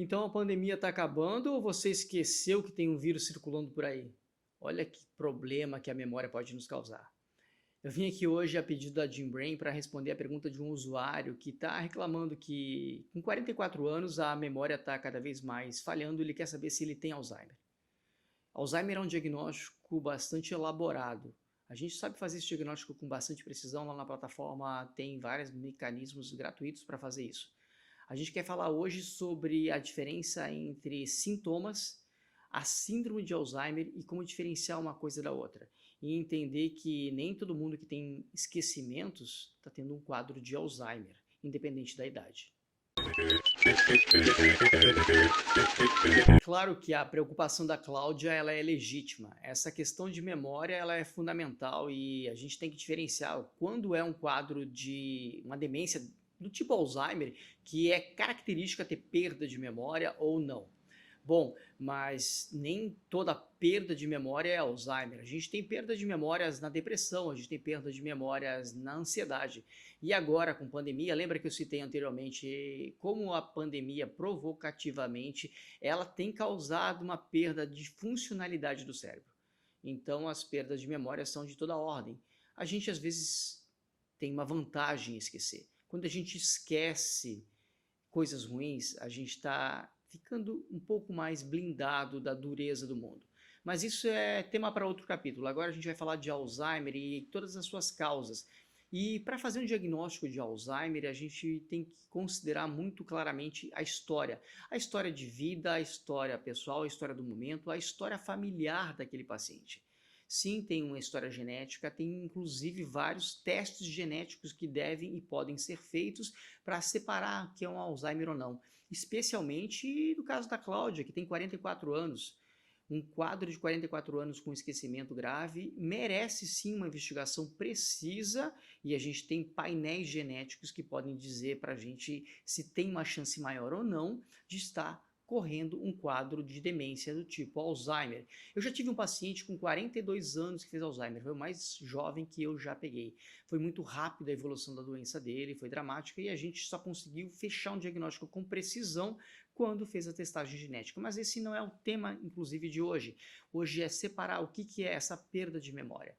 Então a pandemia está acabando ou você esqueceu que tem um vírus circulando por aí? Olha que problema que a memória pode nos causar. Eu vim aqui hoje a pedido da Gymbrain para responder a pergunta de um usuário que está reclamando que com 44 anos a memória está cada vez mais falhando e ele quer saber se ele tem Alzheimer. Alzheimer é um diagnóstico bastante elaborado. A gente sabe fazer esse diagnóstico com bastante precisão, lá na plataforma tem vários mecanismos gratuitos para fazer isso. A gente quer falar hoje sobre a diferença entre sintomas, a síndrome de Alzheimer e como diferenciar uma coisa da outra. E entender que nem todo mundo que tem esquecimentos está tendo um quadro de Alzheimer, independente da idade. Claro que a preocupação da Cláudia ela é legítima. Essa questão de memória ela é fundamental e a gente tem que diferenciar quando é um quadro de uma demência do tipo Alzheimer, que é característica ter perda de memória ou não. Bom, mas nem toda perda de memória é Alzheimer. A gente tem perda de memórias na depressão, a gente tem perda de memórias na ansiedade. E agora, com pandemia, lembra que eu citei anteriormente como a pandemia provocativamente, ela tem causado uma perda de funcionalidade do cérebro. Então, as perdas de memória são de toda ordem. A gente, às vezes, tem uma vantagem em esquecer. Quando a gente esquece coisas ruins, a gente está ficando um pouco mais blindado da dureza do mundo. Mas isso é tema para outro capítulo. Agora a gente vai falar de Alzheimer e todas as suas causas. E para fazer um diagnóstico de Alzheimer, a gente tem que considerar muito claramente a história. A história de vida, a história pessoal, a história do momento, a história familiar daquele paciente. Sim, tem uma história genética, tem inclusive vários testes genéticos que devem e podem ser feitos para separar o que é um Alzheimer ou não. Especialmente no caso da Cláudia, que tem 44 anos. Um quadro de 44 anos com esquecimento grave merece sim uma investigação precisa e a gente tem painéis genéticos que podem dizer para a gente se tem uma chance maior ou não de estar correndo um quadro de demência do tipo Alzheimer. Eu já tive um paciente com 42 anos que fez Alzheimer, foi o mais jovem que eu já peguei. Foi muito rápida a evolução da doença dele, foi dramática e a gente só conseguiu fechar um diagnóstico com precisão quando fez a testagem genética. Mas esse não é o tema, inclusive, de hoje. Hoje é separar o que é essa perda de memória.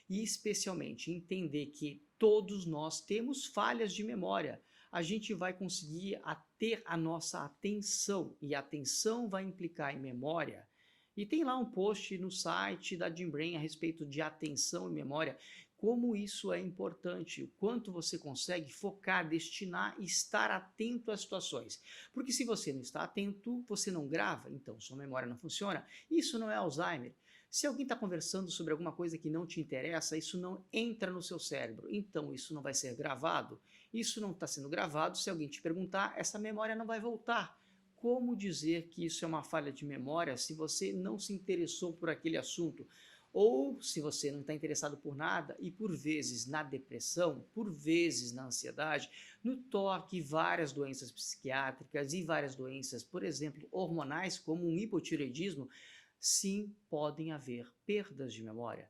E, especialmente, entender que todos nós temos falhas de memória. A gente vai conseguir ter a nossa atenção, e a atenção vai implicar em memória. E tem lá um post no site da Gymbrain a respeito de atenção e memória, como isso é importante, o quanto você consegue focar, destinar e estar atento às situações. Porque se você não está atento, você não grava, então sua memória não funciona. Isso não é Alzheimer. Se alguém está conversando sobre alguma coisa que não te interessa, isso não entra no seu cérebro, então isso não vai ser gravado. Isso não está sendo gravado, se alguém te perguntar, essa memória não vai voltar. Como dizer que isso é uma falha de memória se você não se interessou por aquele assunto? Ou se você não está interessado por nada e por vezes na depressão, por vezes na ansiedade, no toque, várias doenças psiquiátricas e várias doenças, por exemplo, hormonais, como um hipotireoidismo, sim, podem haver perdas de memória.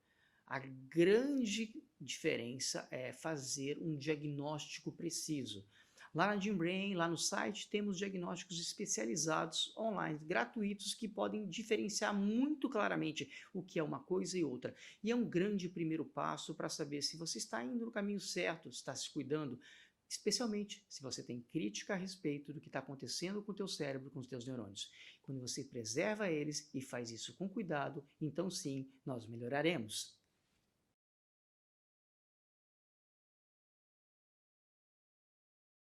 A grande diferença é fazer um diagnóstico preciso. Lá na Gymbrain, lá no site, temos diagnósticos especializados online, gratuitos, que podem diferenciar muito claramente o que é uma coisa e outra. E é um grande primeiro passo para saber se você está indo no caminho certo, está se cuidando, especialmente se você tem crítica a respeito do que está acontecendo com o teu cérebro, com os teus neurônios. Quando você preserva eles e faz isso com cuidado, então sim, nós melhoraremos.